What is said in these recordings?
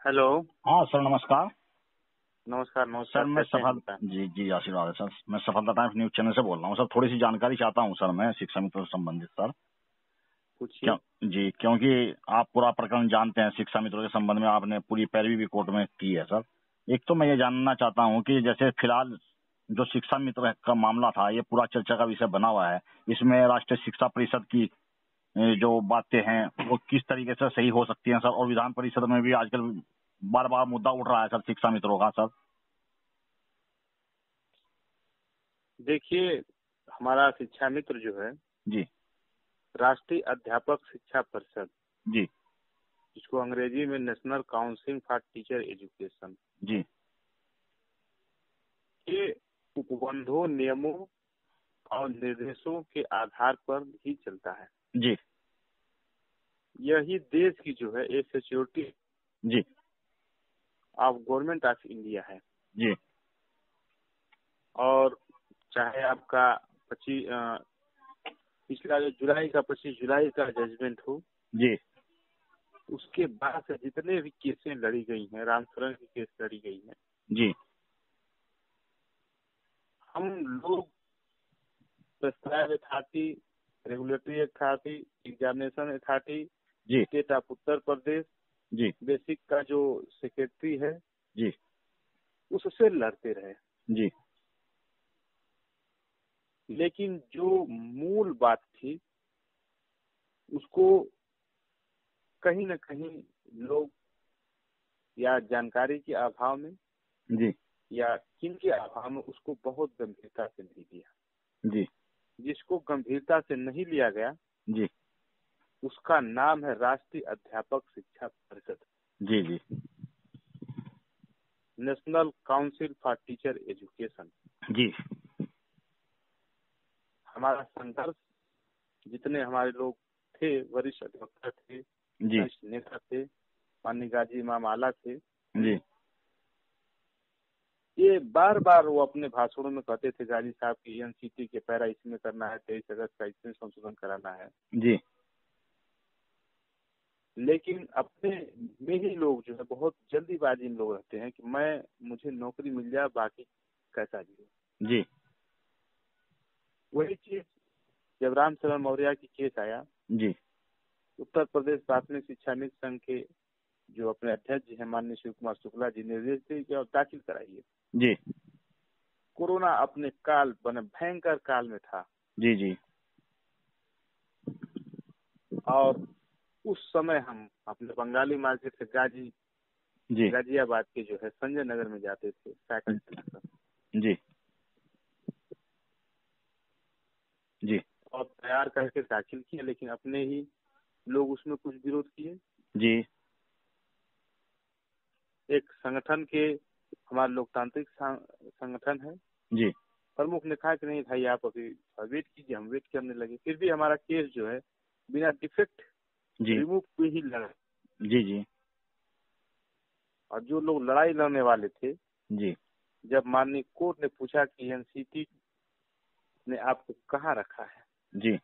Hello. हाँ sir, नमस्कार। नमस्कार सर नमस्कार, मैं कैसे हैं सफल बताएं। जी जी आशीर्वाद है सर। मैं सफलता टाइम्स न्यूज चैनल से बोल रहा हूँ सर। थोड़ी सी जानकारी चाहता हूँ सर मैं शिक्षा मित्रों से संबंधित सर। पूछिए। क्यों जी, क्योंकि आप पूरा प्रकरण जानते हैं। शिक्षा मित्रों के संबंध में आपने पूरी पैरवी भी कोर्ट में की है सर। एक तो मैं ये जानना चाहता हूँ कि जैसे फिलहाल जो शिक्षा मित्र का मामला था, ये पूरा चर्चा का विषय बना हुआ है। इसमें राष्ट्रीय शिक्षा परिषद की जो बातें हैं वो किस तरीके से सही हो सकती हैं सर, और विधान परिषद में भी आजकल बार बार मुद्दा उठ रहा है सर शिक्षा मित्रों का सर। देखिए, हमारा शिक्षा मित्र जो है, जी राष्ट्रीय अध्यापक शिक्षा परिषद, जी जिसको अंग्रेजी में national council for teacher education, जी के उपबंधों, नियमों और निर्देशों के आधार पर ही चलता है। जी यही देश की जो है एक सिक्योरिटी जी ऑफ गवर्नमेंट ऑफ इंडिया है। जी और चाहे आपका 25 पिछला जो जुलाई का 25 जुलाई का जजमेंट हो, जी उसके बाद से जितने भी केसें लड़ी गई हैं, रामचरण की केस लड़ी गई है, जी हम लोग prescribe authority, regulatory authority, examination authority, जी स्टेट ऑफ उत्तर प्रदेश, जी बेसिक का जो सेक्रेटरी है, जी उससे लड़ते रहे। जी लेकिन जो मूल बात थी, उसको कहीं न कहीं लोग या जानकारी के अभाव में जी या किन के अभाव में उसको बहुत गंभीरता से नहीं लिया। जी जिसको गंभीरता से नहीं लिया गया, जी उसका नाम है राष्ट्रीय अध्यापक शिक्षा परिषद, जी जी national council for teacher education. जी हमारा संघर्ष, जितने हमारे लोग थे, वरिष्ठ अधिवक्ता थे, जी वरिष्ठ नेता थे, माननीय गाजी इमाम आला थे, जी ये बार बार वो अपने भाषणों में कहते थे, गाजी साहब की एनसीटी के पैरा इसमें करना है, 23 अगस्त का इसमें संशोधन कराना है। जी लेकिन अपने में ही लोग जो है बहुत जल्दीबाजी में लोग रहते हैं कि मुझे नौकरी मिल जाए, बाकी कैसा भी हो। जी वही चीज जब रामचरण मौर्य की केस आया, जी उत्तर प्रदेश प्राथमिक शिक्षा मित्र संघ के जो अपने अध्यक्ष हैं माननीय शिव कुमार शुक्ला जी, निर्देश दिए कि आप दाखिल कराइए। जी कोरोना अपने काल बने भयंकर काल में था, जी जी और उस समय हम अपने बंगाली मार्केट से जी गाजियाबाद के जो है संजय नगर में जाते थे साइकिल चलाकर, जी जी और तैयार करके दाखिल किए। लेकिन अपने ही लोग उसमें कुछ विरोध किए। जी एक संगठन के, हमारा लोकतांत्रिक संगठन है, जी प्रमुख ने कहा कि नहीं भाई, आप अभी वेट कीजिए। हम वेट करने लगे, फिर भी हमारा केस जो है बिना डिफेक्ट जी रिमूव पे ही लड़ा। जी जी और जो लोग लड़ाई लड़ने वाले थे, जी जब माननीय कोर्ट ने पूछा कि एनसीटी ने आपको कहाँ रखा है, जी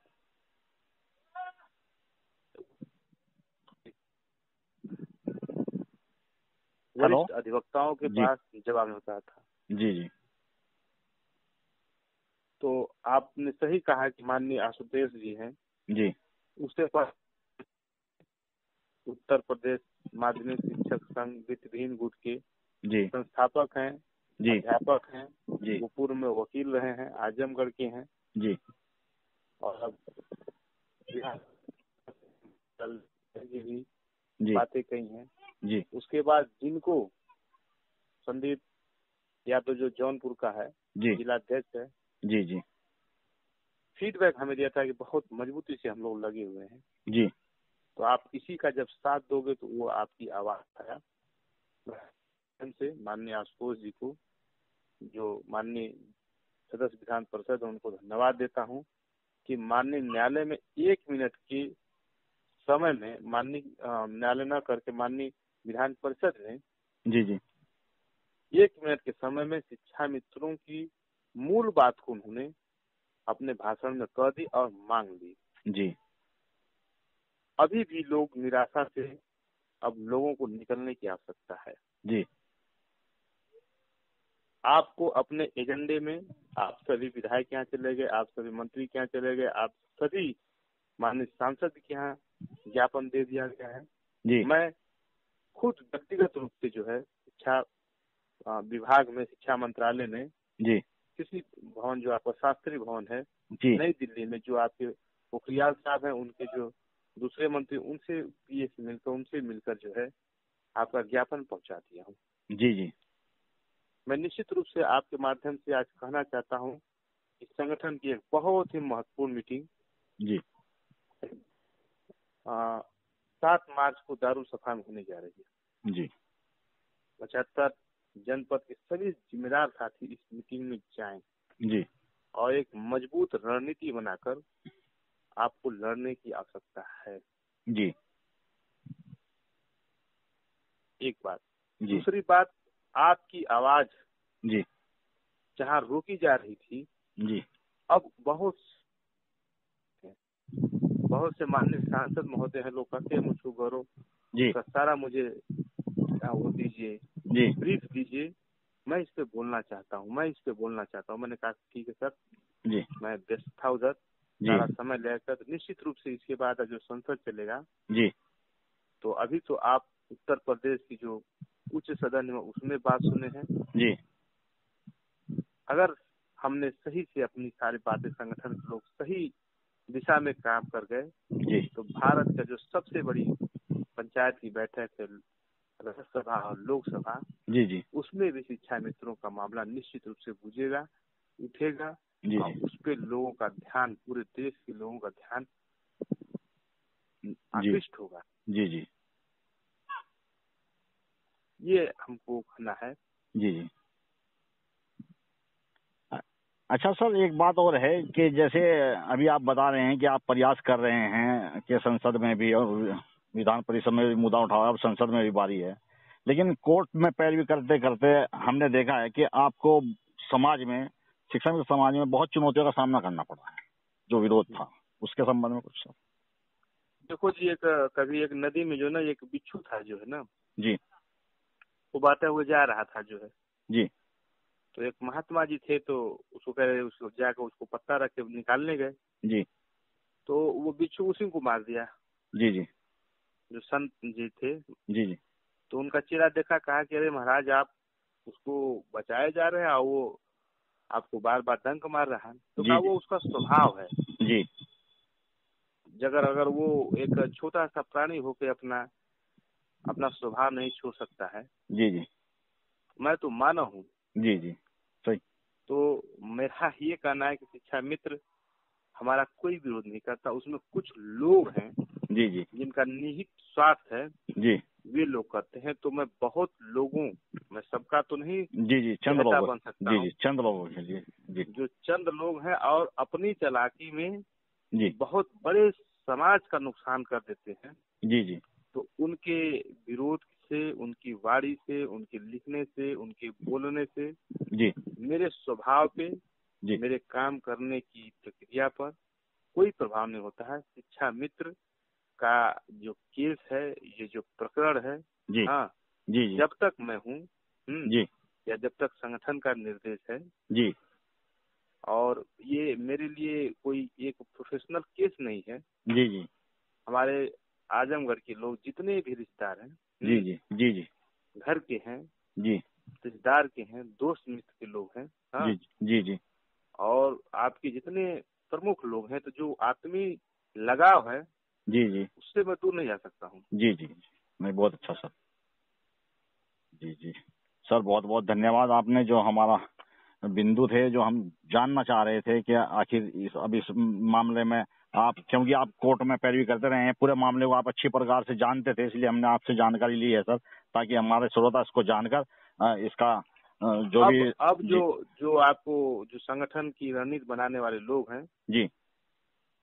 हेलो वरिष्ठ अधिवक्ताओं के जी पास जवाब होता था। जी जी तो आपने सही कहा कि माननीय आशुतोष जी हैं, जी उसके पास उत्तर प्रदेश माध्यमिक शिक्षक संघ वित्तहीन गुट के जी संस्थापक हैं, जी अध्यापक हैं। जी वो पूर्व में वकील रहे हैं, आजमगढ़ के हैं, जी और अब बिहार की भी जी बातें कही हैं। जी उसके बाद जिनको संदीप यादव जो जौनपुर का है, जी जिलाध्यक्ष है, जी जी फीडबैक हमें दिया था कि बहुत मजबूती से हम लोग लगे हुए हैं, जी तो आप इसी का जब साथ दोगे तो वो आपकी आवाज आया से माननीय आशुतोष जी को, जो माननीय सदस्य विधान परिषद, उनको धन्यवाद देता हूँ कि माननीय न्यायालय में 1 मिनट के समय में, माननीय न्यायालय न करके माननीय विधान परिषद ने जी जी 1 मिनट के समय में शिक्षा मित्रों की मूल बात को उन्होंने अपने भाषण में कह दी और मांग ली। जी अभी भी लोग निराशा से अब लोगों को निकलने की आवश्यकता है जी। आपको अपने एजेंडे में, आप सभी विधायक यहाँ चले गए, आप सभी मंत्री के यहाँ चले गए, आप सभी माननीय सांसद के यहाँ ज्ञापन दे दिया गया है जी। मैं खुद व्यक्तिगत रूप से जो है शिक्षा विभाग में, शिक्षा मंत्रालय में जी किसी भवन जो आपका शास्त्री भवन है जी नई दिल्ली में, जो आपके पोखरियाल साहब हैं, उनके जो दूसरे मंत्री, उनसे पीए से मिलकर, उनसे मिलकर जो है आपका ज्ञापन पहुंचा दिया हूँ। जी जी। मैं निश्चित रूप से आपके माध्यम से आज कहना चाहता हूँ कि संगठन की एक बहुत ही महत्वपूर्ण मीटिंग जी 7 मार्च को दारुसफा में होने जा रही है। जी 75 जनपद के सभी जिम्मेदार साथी इस मीटिंग में जाएं जी और एक मजबूत रणनीति बनाकर आपको लड़ने की आवश्यकता है। जी। एक बात। जी दूसरी बात, आपकी आवाज जी जहाँ रोकी जा रही थी, जी अब बहुत से माननीय सांसद महोदय हैं, लोग कहते हैं मुझको गौरव जी उसका सारा मुझे वो दीजिए, जी ब्रीफ दीजिए, मैं इस पे बोलना चाहता हूँ, मैंने कहा ठीक है सर, जी मैं व्यस्त था उधर, सारा समय लेकर निश्चित रूप से इसके बाद जो संसद चलेगा जी। तो अभी तो आप उत्तर प्रदेश की जो उच्च सदन है उसमें बात सुने हैं जी। अगर हमने सही से अपनी सारी बातें, संगठन के लोग सही दिशा में काम कर गए जी तो भारत का जो सबसे बड़ी पंचायत की बैठक है, राज्यसभा और लोकसभा, जी जी उसमें भी शिक्षा मित्रों का मामला निश्चित रूप से बुझेगा, उठेगा जी और उस पे लोगों का ध्यान, पूरे देश के लोगों का ध्यान आकृष्ट होगा। जी जी। ये हमको कहना है। जी जी। अच्छा सर, एक बात और है कि जैसे अभी आप बता रहे हैं कि आप प्रयास कर रहे हैं कि संसद में भी और विधान परिषद में भी मुद्दा उठाओ, अब संसद में भी बारी है, लेकिन कोर्ट में पैरवी करते करते हमने देखा है कि आपको समाज में, शिक्षा के समाज में बहुत चुनौतियों का सामना करना पड़ा है, जो विरोध था उसके संबंध में कुछ सर? देखो जी, कभी एक नदी में जो ना एक बिच्छू था जो है ना जी, वो बहते हुए जा रहा था जो है जी, तो एक महात्मा जी थे, तो उसको कह रहे, उसको जाकर उसको पत्ता रख के निकालने गए, जी, तो वो बिच्छू उसी को मार दिया। जी जी जो संत जी थे, जी जी तो उनका चेहरा देखा, कहा कि अरे महाराज, आप उसको बचाए जा रहे हैं और वो आपको बार बार डंक मार रहा है। तो जी कहा वो उसका स्वभाव है। जी अगर वो एक छोटा सा प्राणी होकर अपना स्वभाव नहीं छोड़ सकता है, जी जी मैं तो मानव हूँ। जी जी सही। तो मेरा ये कहना है कि शिक्षा मित्र हमारा कोई विरोध नहीं करता, उसमें कुछ लोग हैं जी जी जिनका निहित स्वार्थ है, जी वे लोग करते हैं। तो मैं बहुत लोगों, मैं सबका तो नहीं जी जी चंद कहता लोग, बन सकता जी हूँ, जी चंद लोगों के लिए, जी जो चंद लोग हैं और अपनी चालाकी में जी बहुत बड़े समाज का नुकसान कर देते हैं, जी जी तो उनके विरोध से, उनकी वाणी से, उनके लिखने से, उनके बोलने से जी मेरे स्वभाव पे, जी मेरे काम करने की प्रक्रिया पर कोई प्रभाव नहीं होता है। शिक्षा मित्र का जो केस है, ये जो प्रकरण है, जी हाँ, जी जी जब तक मैं हूँ जी या जब तक संगठन का निर्देश है, जी और ये मेरे लिए कोई एक प्रोफेशनल केस नहीं है। जी जी हमारे आजमगढ़ के लोग जितने भी रिश्तेदार हैं, जी जी जी जी घर के हैं, जी रिश्तेदार के हैं, दोस्त मित्र के लोग हैं, हाँ, जी जी जी और आपके जितने प्रमुख लोग हैं, तो जो आत्मीय लगाव है जी जी उससे मैं दूर नहीं जा सकता हूँ। जी जी नहीं, बहुत अच्छा सर। जी जी सर, बहुत बहुत धन्यवाद। आपने जो हमारा बिंदु थे, जो हम जानना चाह रहे थे कि आखिर इस मामले में आप, क्योंकि आप कोर्ट में पैरवी करते रहे हैं, पूरे मामले को आप अच्छी प्रकार से जानते थे, इसलिए हमने आपसे जानकारी ली है सर, ताकि हमारे श्रोता इसको जानकर इसका जो भी अब जो आपको जो संगठन की रणनीति बनाने वाले लोग हैं जी,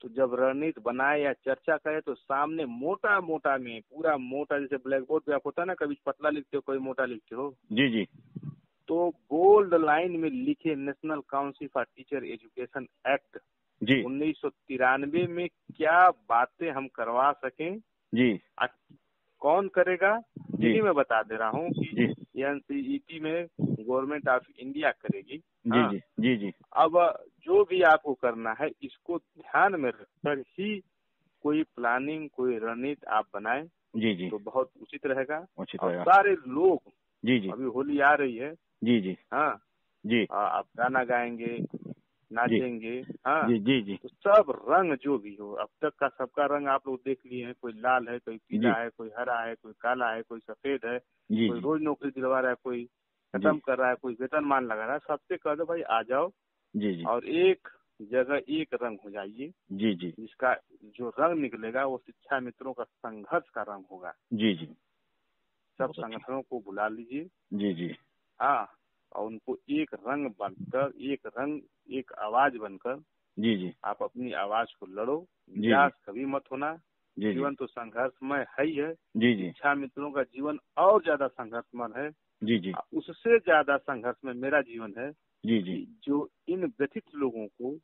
तो जब रणनीति बनाए या चर्चा करे तो सामने मोटा मोटा में, पूरा मोटा, जैसे ब्लैक बोर्ड पे आप होता है ना, कभी पतला लिखते हो, कभी मोटा लिखते हो, जी जी तो बोल्ड लाइन में लिखे national council for teacher education act जी 1993 में क्या बातें हम करवा सकें, जी कौन करेगा जी यही मैं बता दे रहा हूँ कि जी एनसीईटी में गवर्नमेंट ऑफ इंडिया करेगी। जी हाँ, जी जी जी अब जो भी आपको करना है इसको ध्यान में रखकर ही कोई प्लानिंग, कोई रणनीति आप बनाएं जी जी तो बहुत उचित रहेगा। उचित और रहेगा। सारे लोग, जी जी अभी होली आ रही है, जी जी हाँ, जी आप गाना गाएंगे, जी नाचेंगे, हाँ, जी जी जी तो सब रंग जो भी हो, अब तक का सबका रंग आप लोग देख लिए हैं, कोई लाल है, कोई जी पीला है, कोई हरा है, कोई काला है, कोई सफेद है, जी कोई जी रोज नौकरी दिलवा रहा है, कोई जी खत्म कर रहा है, कोई वेतनमान लगा रहा है। सबसे कह दो भाई आ जाओ जी जी और एक जगह एक रंग हो जाइए, जी जी जिसका जो रंग निकलेगा वो शिक्षा मित्रों का संघर्ष का रंग होगा। जी जी सब बहुत अच्छा। संगठनों को बुला लीजिए, जी जी हाँ, और उनको एक रंग बनकर, एक रंग, एक आवाज बनकर जी जी आप अपनी आवाज को लड़ो। जी निराश कभी मत होना। जी जी जीवन तो संघर्षमय है ही है। जी जी शिक्षा मित्रों का जीवन और ज्यादा संघर्षमय है। जी जी उससे ज्यादा संघर्ष में मेरा जीवन है जी जी कि जो इन व्यथित लोगों को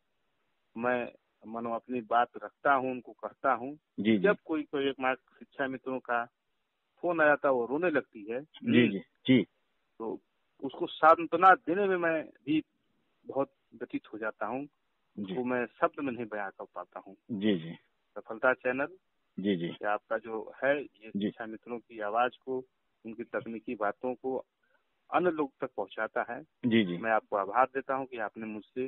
मैं मानो अपनी बात रखता हूँ, उनको कहता हूँ। जी जी जब कोई कोई एक मार्ग शिक्षा मित्रों का फोन आ जाता है, वो रोने लगती है, जी जी जी तो उसको सांत्वना देने में मैं भी बहुत व्यतीत हो जाता हूँ। जी उसको मैं शब्द में नहीं बयां कर पाता हूँ। जी जी सफलता चैनल, जी जी ये आपका जो है, ये जी शिक्षा मित्रों की आवाज को, उनकी तकनीकी बातों को अन्य लोग तक पहुंचाता है। जी जी मैं आपको आभार देता हूं कि आपने मुझसे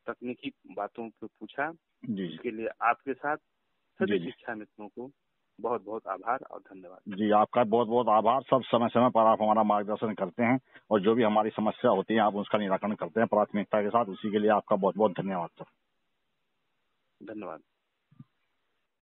तकनीकी बातों को पूछा। जी इसके लिए आपके साथ सभी जी शिक्षा मित्रों को बहुत बहुत आभार और धन्यवाद। जी आपका बहुत बहुत आभार। सब समय समय पर आप हमारा मार्गदर्शन करते हैं और जो भी हमारी समस्या होती है आप उसका निराकरण करते हैं प्राथमिकता के साथ। उसी के लिए आपका बहुत बहुत धन्यवाद सर। धन्यवाद।